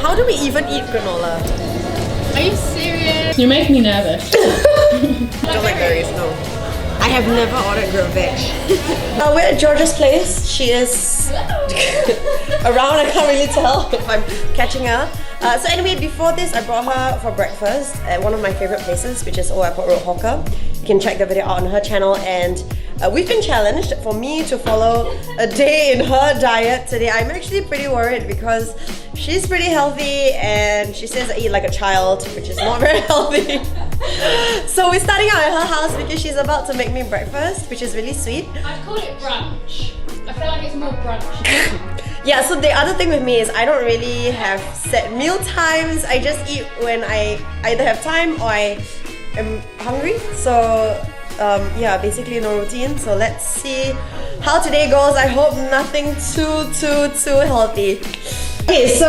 How do we even eat granola? Are you serious? You make me nervous. I don't like berries, no. I have never ordered grilled veg. We're at Georgia's place. She is around, I can't really tell if I'm catching her. So anyway, before this, I brought her for breakfast at one of my favorite places, which is Old Airport Road Hawker. You can check the video out on her channel, and we've been challenged for me to follow a day in her diet today. I'm actually pretty worried because she's pretty healthy and she says I eat like a child, which is not very healthy. So we're starting out at her house because she's about to make me breakfast, which is really sweet. I'd call it brunch. I feel like it's more brunch. Yeah, so the other thing with me is I don't really have set meal times. I just eat when I either have time or I am hungry. So yeah, basically no routine. So let's see how today goes. I hope nothing too healthy. Okay, so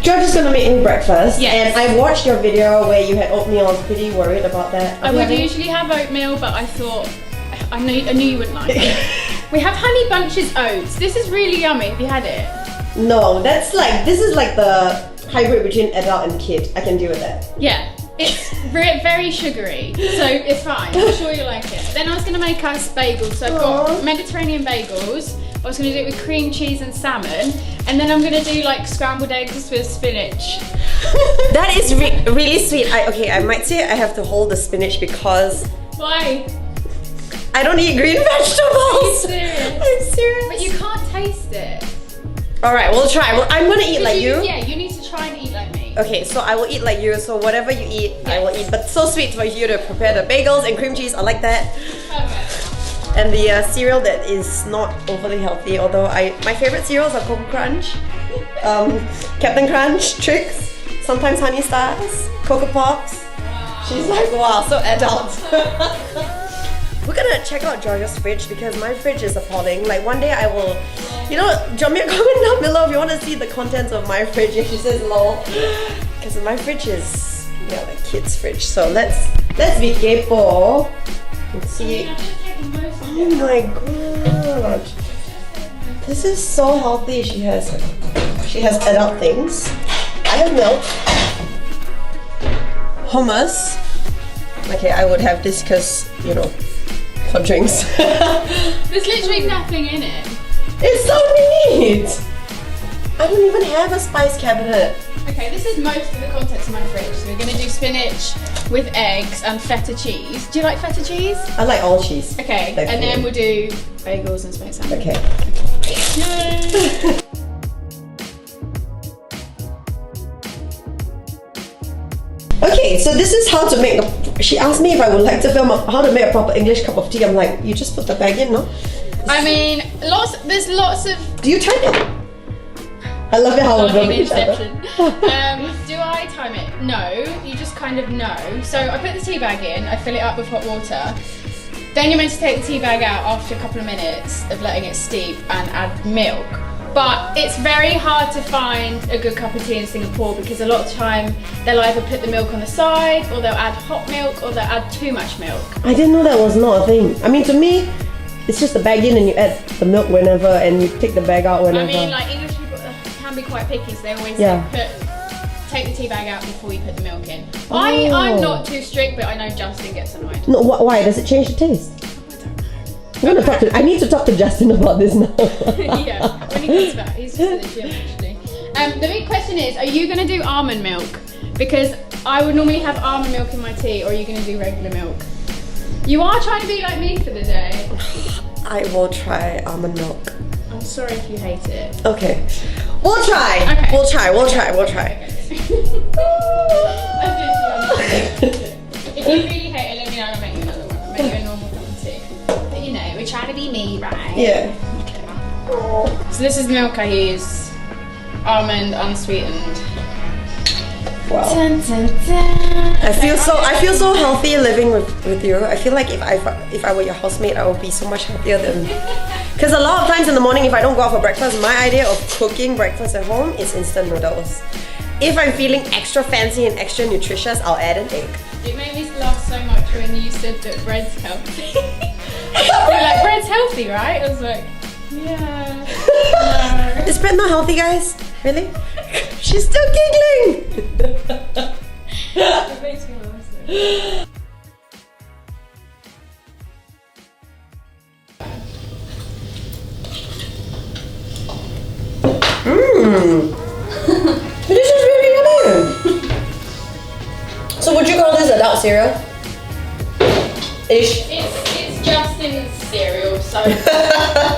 George is gonna make me breakfast. Yes. And I watched your video where you had oatmeal. I was pretty worried about that. I would usually have oatmeal, but I thought I knew you wouldn't like it. We have honey bunches oats. This is really yummy. Have you had it? No, this is like the hybrid between adult and kid. I can deal with that. Yeah. It's very sugary, so it's fine. I'm sure you'll like it. Then I was going to make us bagels. So I've got Mediterranean bagels. I was going to do it with cream cheese and salmon. And then I'm going to do like scrambled eggs with spinach. That is really sweet. I might say I have to hold the spinach because... Why? I don't eat green vegetables! Are you serious? I'm serious. But you can't taste it. Alright, we'll try. Well, I'm gonna eat like you. Yeah, you need to try and eat like me. Okay, so I will eat like you, so whatever you eat, yes. I will eat. But so sweet for you to prepare the bagels and cream cheese, I like that. Okay. And the cereal that is not overly healthy, although my favorite cereals are Cocoa Crunch, Captain Crunch, Trix, sometimes Honey Stars, Cocoa Pops. Wow. She's like, wow, so adult. We're gonna check out Georgia's fridge because my fridge is appalling. Like one day I will, drop me a comment down below if you want to see the contents of my fridge. If she says lol, because my fridge is like kids' fridge. So let's be capo and see. Oh my god, this is so healthy. She has adult things. I have milk, hummus. Okay, I would have this because for drinks. There's literally nothing in it. It's so neat! I don't even have a spice cabinet. Okay, this is most of the contents of my fridge. So we're going to do spinach with eggs and feta cheese. Do you like feta cheese? I like all cheese. Okay, and then we'll do bagels and smoked salmon. Okay. Yay! Okay, so this is how to make she asked me if I would like to film how to make a proper English cup of tea. I'm like, you just put the bag in, no? I mean, there's lots of... Do you time it? I love it how we're filming each other. Do I time it? No, you just kind of know. So I put the tea bag in, I fill it up with hot water. Then you're meant to take the tea bag out after a couple of minutes of letting it steep and add milk. But it's very hard to find a good cup of tea in Singapore because a lot of the time they'll either put the milk on the side or they'll add hot milk or they'll add too much milk. I didn't know that was not a thing. I mean, to me, it's just the bag in and you add the milk whenever and you take the bag out whenever. I mean, like English people can be quite picky, so they always take the tea bag out before you put the milk in. Oh. I'm not too strict, but I know Justin gets annoyed. No, why? Does it change the taste? I need to talk to Justin about this now. Yeah, when he comes back, he's just at the gym actually. The big question is, are you going to do almond milk? Because I would normally have almond milk in my tea, or are you going to do regular milk? You are trying to be like me for the day. I will try almond milk. I'm sorry if you hate it. Okay. We'll try. Okay. We'll try. If you really hate it, let me know and I'll make you another one. I'll make you a normal cup of tea. But we're trying to be me, right? Yeah. Okay. So this is the milk I use. Almond, unsweetened. Wow. Dun, dun, dun. I feel so healthy living with you. I feel like if I were your housemate, I would be so much healthier than. Because a lot of times in the morning, if I don't go out for breakfast, my idea of cooking breakfast at home is instant noodles. If I'm feeling extra fancy and extra nutritious, I'll add an egg. It made me laugh so much when you said that bread's healthy. You're like, bread's healthy, right? I was like, yeah. No. Is bread not healthy, guys? Really? She's still giggling! It makes me laugh. This is really yummy! So would you call this adult cereal? Ish. It's Justin's cereal, so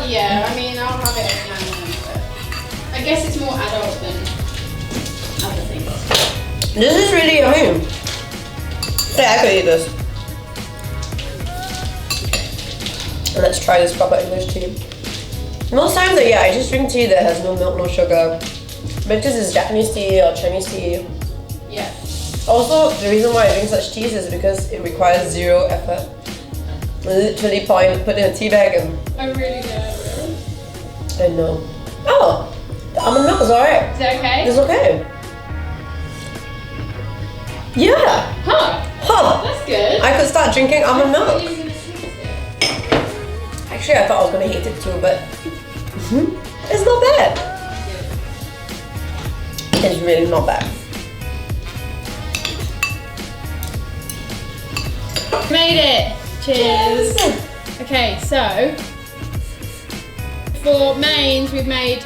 yeah, I mean I'll have it every now and then, but I guess it's more adult than other things. This is really yummy. Yeah, I could eat this. Let's try this proper English tea. Most times, I just drink tea that has no milk, no sugar. But this is Japanese tea or Chinese tea. Yeah. Also, the reason why I drink such teas is because it requires zero effort. Literally put in a tea bag and... I really do. I know. Oh! The almond milk is alright. Is that okay? It's okay. Yeah! Huh. That's good. I could start drinking almond Are milk. you gonna taste it? Actually, I thought I was gonna hate it too, but it's not bad. It's really not bad. Made it! Cheers! Okay, so for mains we've made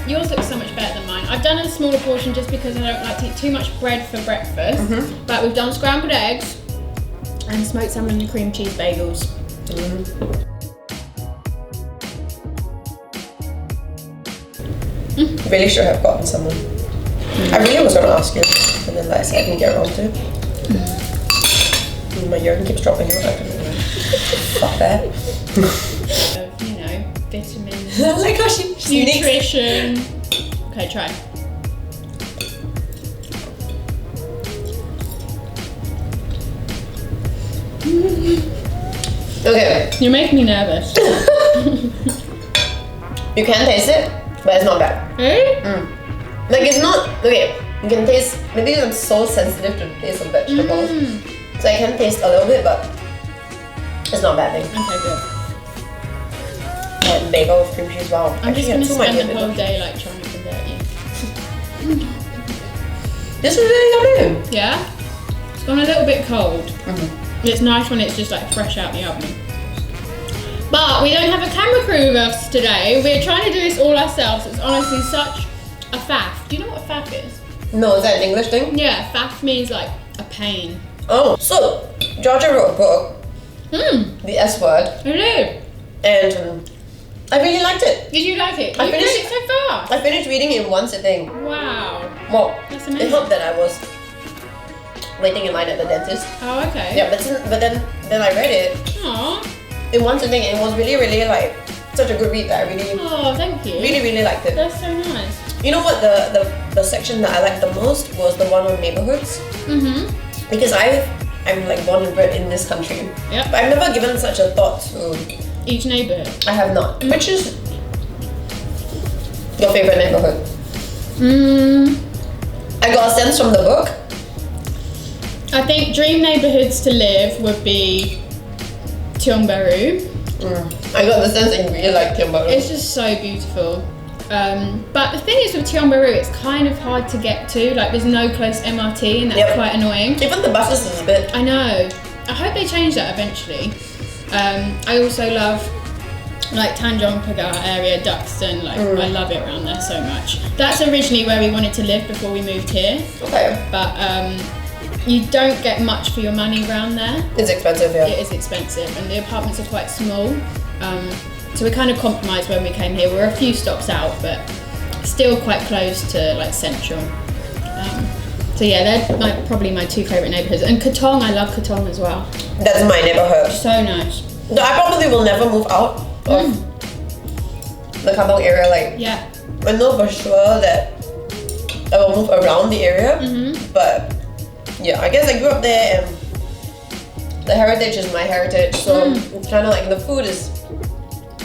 yours looks so much better than mine. I've done a smaller portion just because I don't like to eat too much bread for breakfast. But we've done scrambled eggs and smoked salmon and cream cheese bagels. Really should have gotten someone. I really was gonna ask you, and then I said I didn't get around to it. My urine keeps dropping out. Fuck that. You know, vitamins, I like how she sneaks. nutrition. Okay, try. Okay, You're making me nervous. you can taste it, but it's not bad. Hey? Like it's not, okay, you can taste, maybe I'm so sensitive to the taste of vegetables. So I can taste a little bit, but it's not a bad thing. Okay, good. And bagel with cream cheese, wow. I'm just Actually, gonna two might spend be a the bit whole much. day like trying to convert you. This is really yummy. Yeah? It's gone a little bit cold. It's nice when it's just like fresh out the oven. But we don't have a camera crew with us today. We're trying to do this all ourselves. It's honestly such a faff. Do you know what a faff is? No, is that an English thing? Yeah, faff means like a pain. Oh, so Georgia wrote a book, The S Word, I do. and I really liked it. Did you like it? I You read finished- it so fast. I finished reading it in one sitting. Wow. Well, That's it amazing. helped that I was waiting in line at the dentist. Oh, okay. Yeah, but then I read it Aw. in one sitting, and it was really, really like such a good read that I really, Oh, thank you. really, really liked it. That's so nice. You know what the section that I liked the most was the one on neighborhoods, because I'm like born and bred in this country. Yep. But I've never given such a thought to. Each neighbourhood. I have not. Which is your favorite neighborhood? I got a sense from the book. I think dream neighbourhoods to live would be Tiongbaru. I got the sense that you really like Timbuktu. It's just so beautiful. But the thing is with Tiongbaru, it's kind of hard to get to. Like there's no close MRT and that's quite annoying. Even the buses is a bit. I know. I hope they change that eventually. I also love like Tanjong Pagar area, Duxton. Like I love it around there so much. That's originally where we wanted to live before we moved here. Okay. But you don't get much for your money around there. It's expensive, yeah. It is expensive, and the apartments are quite small. So we kind of compromised when we came here. We're a few stops out, but still quite close to like central. So yeah, they're probably my two favourite neighbourhoods. And Katong, I love Katong as well. That's my neighborhood. So nice. No, I probably will never move out of the Kampong area. Like, Yeah. I know for sure that I will move around the area, but yeah, I guess I grew up there and the heritage is my heritage, so it's kind of like the food is,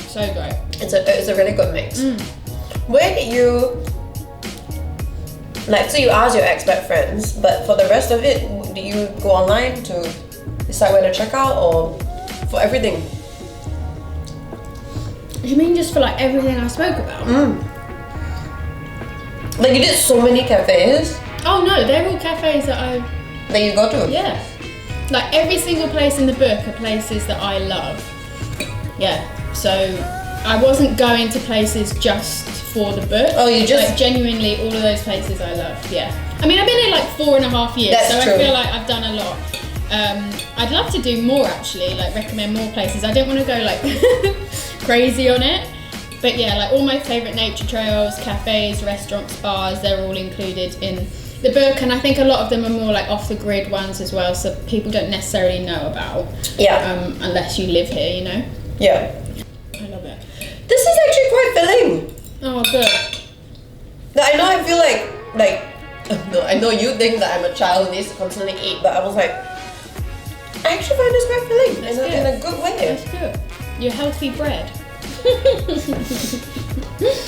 So great. it's a really good mix. Where did you, like, so you asked your expat friends, but for the rest of it, do you go online to decide where to check out, or for everything? You mean just for like everything I spoke about? Like you did so many cafes Oh no, they're all cafes that that you go to. yeah. Like every single place in the book are places that I love. Yeah. So I wasn't going to places just for the book. Oh, you just like genuinely all of those places I love. Yeah. I mean, I've been here like 4.5 years, That's so true. I feel like I've done a lot. I'd love to do more actually, like recommend more places. I don't want to go like crazy on it, but yeah, like all my favourite nature trails, cafes, restaurants, bars, they're all included in the book, and I think a lot of them are more like off the grid ones as well, so people don't necessarily know about. Yeah. Unless you live here, you know. Yeah. I love it. This is actually quite filling. Oh, good. No, I know I feel like no, I know you think that I'm a child who needs to constantly eat, but I was like, I actually find this quite filling in a good way. That's good. Your healthy bread.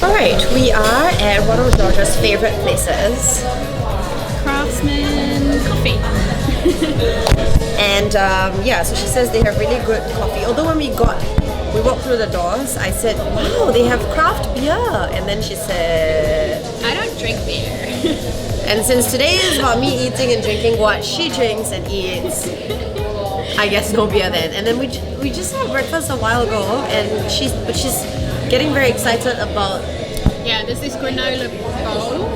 Alright, we are at one of Georgia's favourite places. Craftsman Coffee. And yeah, so she says they have really good coffee. Although when we walked through the doors, I said, wow, they have craft beer. And then she said, I don't drink beer. and since today is about me eating and drinking what she drinks and eats, I guess no beer then. And then we just had breakfast a while ago, and she's getting very excited about. Yeah, there's this granola bowl.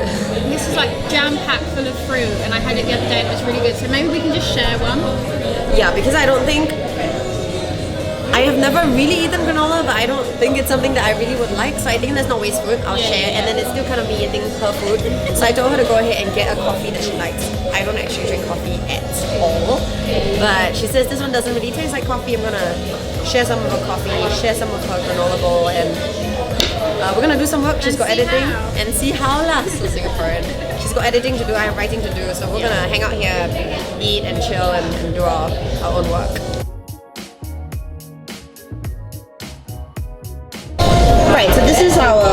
This is like jam-packed full of fruit, and I had it the other day. It was really good. So maybe we can just share one. Yeah, because I have never really eaten granola, but I don't think it's something that I really would like. So I think there's no waste food. I'll share, and then it's still kind of me eating her food. So I told her to go ahead and get a coffee that she likes. I don't actually drink coffee at all, but she says this one doesn't really taste like coffee. I'm gonna share some of her coffee, share some of her granola bowl, and we're gonna do some work. She's got editing and see how last so Singaporean. She's got editing to do. I have writing to do. So we're gonna hang out here, eat and chill, and do our own work. Right, so this is our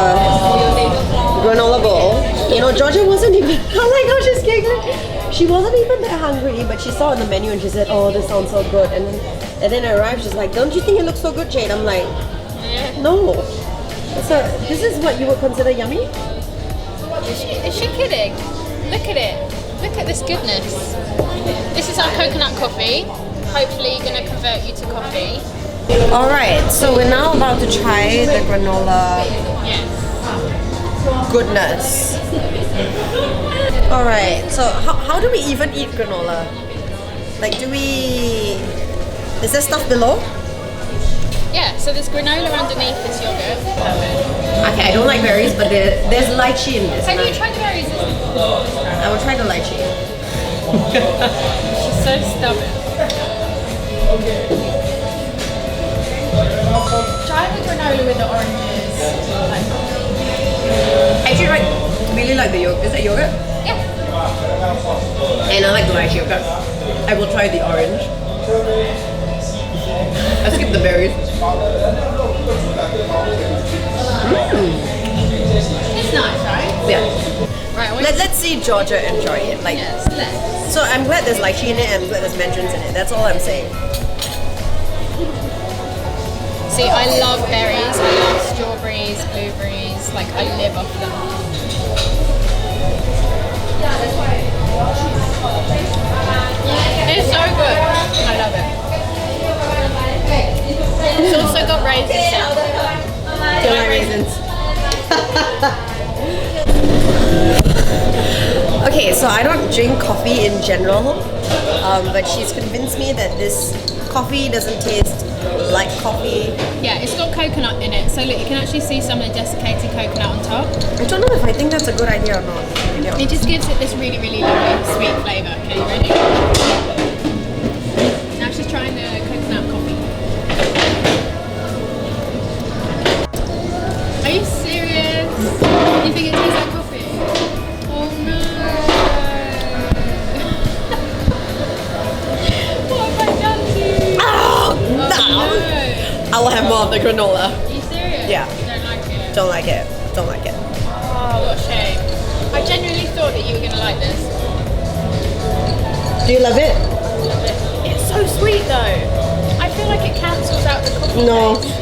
granola bowl. You know, Georgia wasn't even, oh my gosh, she's giggling. She wasn't even that hungry, but she saw it on the menu and she said, oh, this sounds so good. And then I arrived, she's like, don't you think it looks so good, Jade? I'm like, no. So this is what you would consider yummy? Is she kidding? Look at it. Look at this goodness. This is our coconut coffee. Hopefully going to convert you to coffee. Alright, so we're now about to try the granola goodness. Alright, so how do we even eat granola? Like is there stuff below? Yeah, so there's granola underneath this yogurt. Okay, I don't like berries, but there's lychee in this. Have you tried the berries? I will try the lychee. She's so stubborn. Try the granola with the oranges. Actually, really like the yogurt. Is that yogurt? Yeah. And I like the lychee yogurt. I will try the orange. I skip the berries. It's nice, right? Yeah. Right, Let's see Georgia enjoy it. Like, yes, let's. so I'm glad there's lychee in it and I'm glad there's mandarins in it. That's all I'm saying. See, I love berries, I love strawberries, blueberries, like I live off them. It's so good. I love it. It's also got raisins. Don't like raisins. Okay, so I don't drink coffee in general, but she's convinced me that this coffee doesn't taste like coffee. Yeah, it's got coconut in it, so look, you can actually see some of the desiccated coconut on top. I don't know if I think that's a good idea or not. Yeah. It just gives it this really, really lovely sweet flavour. Okay, you ready? Now she's trying the coconut coffee. Are you serious? You think it tastes like coffee? Oh no! What have I done to you? Oh, no! No! I will have more of the granola. Are you serious? Yeah. You don't like it? Don't like it. Don't like it. Oh, what a shame. I genuinely thought that you were going to like this. Do you love it? Love it. It's so sweet though. I feel like it cancels out the coffee No. taste.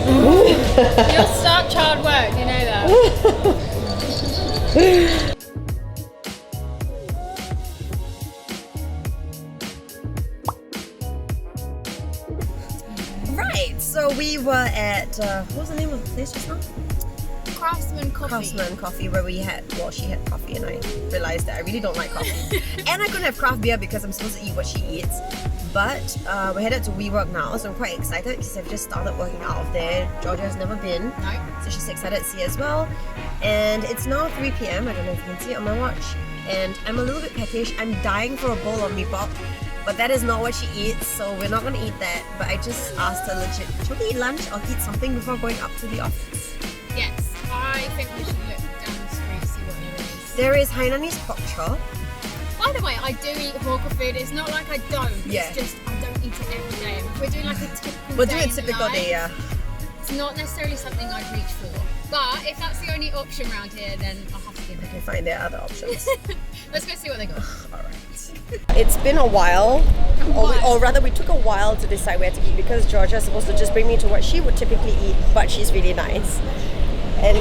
You're such hard work, you know that. we were at, what was the name of the place just now? Craftsman Coffee. Craftsman Coffee, where she had coffee and I realized that I really don't like coffee. And I couldn't have craft beer because I'm supposed to eat what she eats. But we're headed to WeWork now, so I'm quite excited because I've just started working out of there. Georgia has never been, so she's excited to see as well. And it's now 3 p.m, I don't know if you can see it on my watch. And I'm a little bit peckish. I'm dying for a bowl of mee pok, but that is not what she eats, so we're not going to eat that. But I just asked her legit, should we eat lunch or eat something before going up to the office? Yes, I think we should look down the street, see what there is. There is Hainanese pork chop. By the way, I do eat hawker food. It's not like I don't. Yeah. It's just I don't eat it every day. If we're doing like a typical We'll day do a in the typical life, day, yeah. It's not necessarily something I'd reach for. But if that's the only option around here, then I'll have to give it. I can find there are other options. Let's go see what they got. Alright. It's been a while, or rather we took a while to decide where to eat because Georgia's supposed to just bring me to what she would typically eat, but she's really nice. And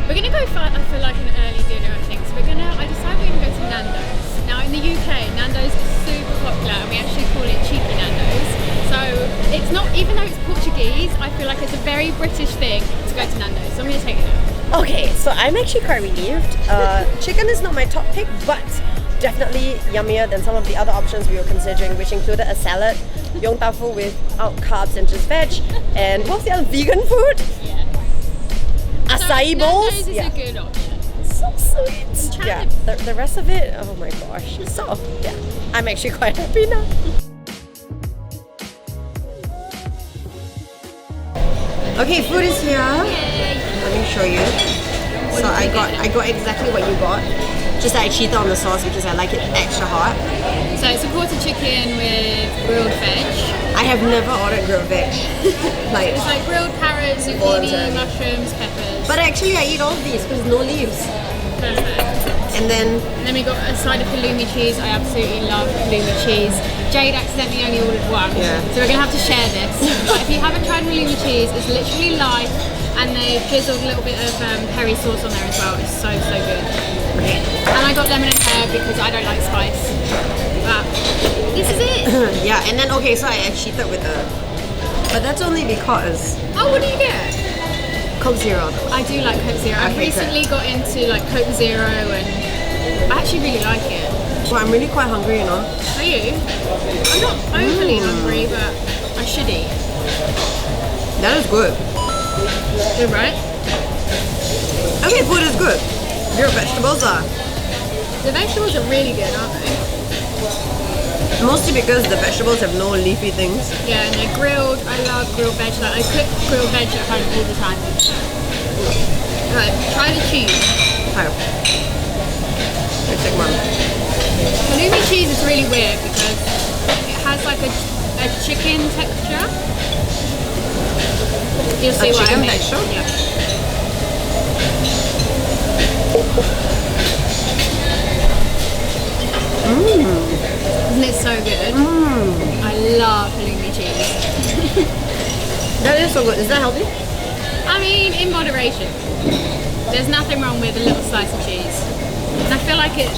We're gonna go for, I feel like an early dinner, I think. So I decided we're gonna go to Nando's. Now in the UK, Nando's is super popular and we actually call it cheeky Nando's. So it's not, even though it's Portuguese, I feel like it's a very British thing to go to Nando's. So I'm gonna take it now. Okay, so I'm actually quite relieved. Chicken is not my top pick, but definitely yummier than some of the other options we were considering, which included a salad, yong tau fu without carbs and just veg, and what's the other, vegan food? Yeah. Acai so bowls? Nando's is a good option. So sweet. Yeah, the rest of it, oh my gosh. So, yeah, I'm actually quite happy now. Okay, food is here. Yay. Let me show you. So I got exactly what you got. Just that I cheated on the sauce because I like it extra hot. So it's a quarter chicken with grilled veg. I have never ordered grilled veg. It's like grilled carrots, zucchini, mushrooms, peppers. But actually I eat all of these because no leaves. Perfect. And then we got a side of halloumi cheese. I absolutely love halloumi cheese. Jade accidentally only ordered one, so we're gonna have to share this. But if you haven't tried halloumi cheese, it's literally light, and they drizzled a little bit of peri sauce on there as well. It's so good. And I got lemon and herb because I don't like spice. But this is it. yeah, and then okay, so I cheated with the, but that's only because. Oh, what do you get? Coke Zero. I do like Coke Zero. I've recently got into like Coke Zero and I actually really like it. Well, I'm really quite hungry, you know. Are you? I'm not overly hungry, but I should eat. That is good. Good, right? Okay, food is good. Your vegetables are. The vegetables are really good, aren't they? Mostly because the vegetables have no leafy things. Yeah, and they're grilled. I love grilled veg. Like, I cook grilled veg at home all the time. Right, try the cheese. Okay. Let's take one. Halloumi cheese is really weird because it has like a chicken texture. You'll see what I mean. Texture? Yeah. Isn't it so good? I love halloumi cheese. That is so good. Is that healthy? I mean, in moderation. There's nothing wrong with a little slice of cheese. And I feel like it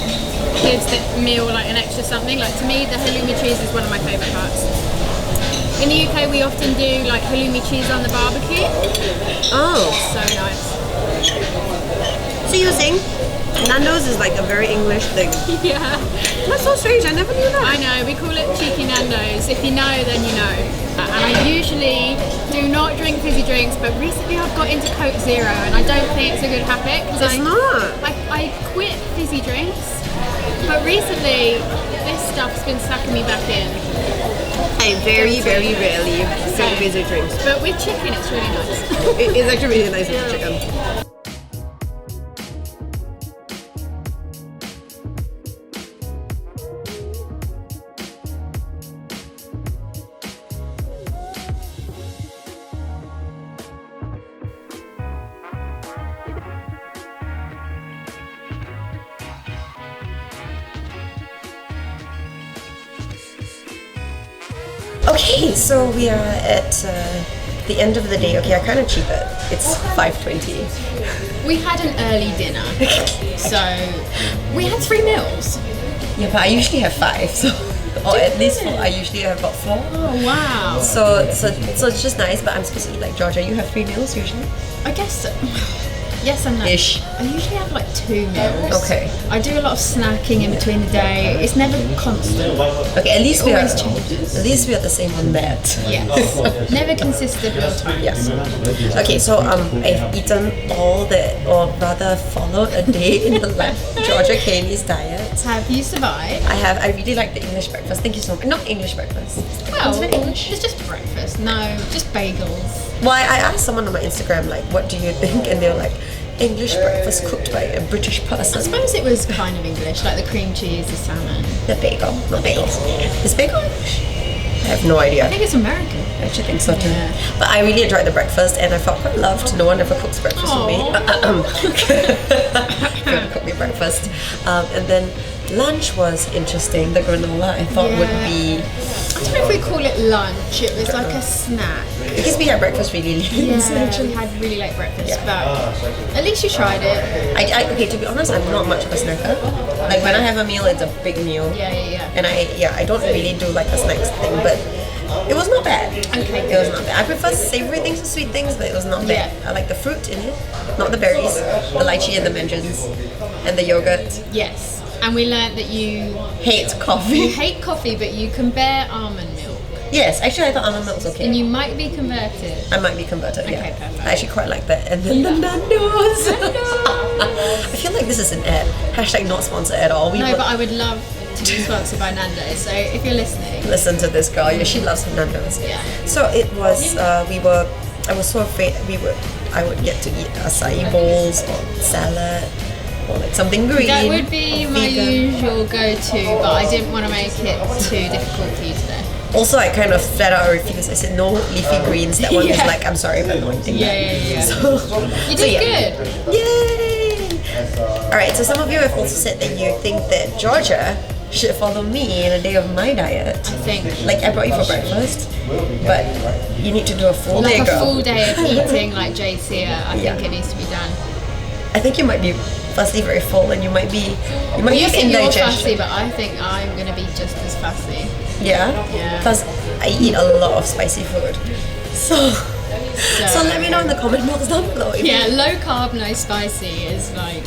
gives the meal like an extra something. Like to me, the halloumi cheese is one of my favourite parts. In the UK, we often do like halloumi cheese on the barbecue. Oh. So nice. So you were saying Nando's is like a very English thing. Yeah. That's so strange. I never knew that. I know. We call it cheeky Nando's. If you know, then you know. And I usually do not drink fizzy drinks, but recently I've got into Coke Zero, and I don't think it's a good habit because I quit fizzy drinks, but recently this stuff's been sucking me back in. I very rarely drink fizzy drinks. But with chicken, it's really nice. It is actually really nice with chicken. Okay, so we are at the end of the day. Okay, I kind of cheated. It's 5:20. We had an early dinner, so we had 3 meals. Yeah, but I usually have 5, so or at least 4. I usually have about 4. Oh wow. So it's just nice. But I'm supposed to eat like Georgia. You have 3 meals usually. I guess so. Yes and no. Ish. I usually have like 2 meals. Okay. I do a lot of snacking in between the day. It's never constant. Okay, at least we are Always changes. at least we are the same on that. Yes. Never consistent meal time. Yes. Okay, so I've eaten all the, or rather followed a day in the life of Georgia Caney's diet. Have you survived? I really like the English breakfast. Thank you so much. Not English breakfast. Well, Is it English? it's just breakfast. No, just bagels. Well, I asked someone on my Instagram like, what do you think? And they were like, English breakfast cooked by a British I person. suppose it was kind of English, like the cream cheese, the salmon. The bagel, not bagels. Is bagel English? I have no idea. I think it's American. I actually think so too. Yeah. But I really enjoyed the breakfast and I felt quite loved. No one ever cooks breakfast for me. Couldn't cook me breakfast. And then lunch was interesting. The granola I thought would be... I don't know if we call it lunch. It was like a snack. Because we had breakfast really late. Yeah, we had really late breakfast, but at least you tried it. Okay, to be honest, I'm not much of a snacker. Like when I have a meal, it's a big meal. Yeah. And I don't really do like the snacks thing, but it was not bad. Okay, It was not bad. I prefer savory things to sweet things, but it was not bad. Yeah. I like the fruit in it, not the berries, the lychee and the mandarins, and the yogurt. Yes, and we learned that you Hate coffee. hate coffee, but you can bear almond milk, Yes, actually I thought almond milk was okay. and you might be converted. I might be converted, yeah. Okay, perfect. I actually quite like that. And then the Nando's. I feel like this is an ad. Hashtag not sponsored at all. No, but I would love to be sponsored by Nando's. So if you're listening, Listen to this girl. Yeah, she loves her Nando's. Yeah. So it was. I was so afraid I would get to eat acai bowls or salad or like something green. that would be or my vegan. usual go-to, but I didn't want to make it too difficult for you today. Also, I kind of flat out refused. I said no leafy greens. That one was Yeah. like, I'm sorry, but no eating that. Yeah. So, You so did yeah. good. Yay! Alright, so some of you have also said that you think that Georgia should follow me in a day of my diet. I think. Like I brought you for breakfast, but you need to do a full Like day, a girl. full day of eating like Jade Seah, I Yeah. think it needs to be done. I think you might be firstly very full, and you might You be think you're indigestion. fussy, but I think I'm going to be just as fussy. Yeah. Yeah. Plus, I eat a lot of spicy food, so let me know in the comment box down below if Yeah, low carb, no spicy is like,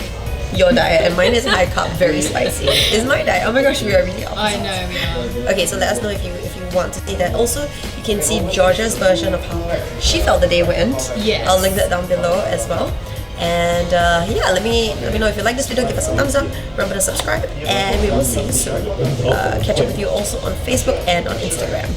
your diet, and mine is high carb, very spicy. Is my diet? Oh my gosh, we are really opposite. I know we are. Okay, so let us know if you want to see that. Also, you can see Georgia's version of how she felt the day went. Yes. I'll link that down below as well. And yeah, let me know if you like this video. Give us a thumbs up. Remember to subscribe, and we will see you soon. Catch up with you also on Facebook and on Instagram.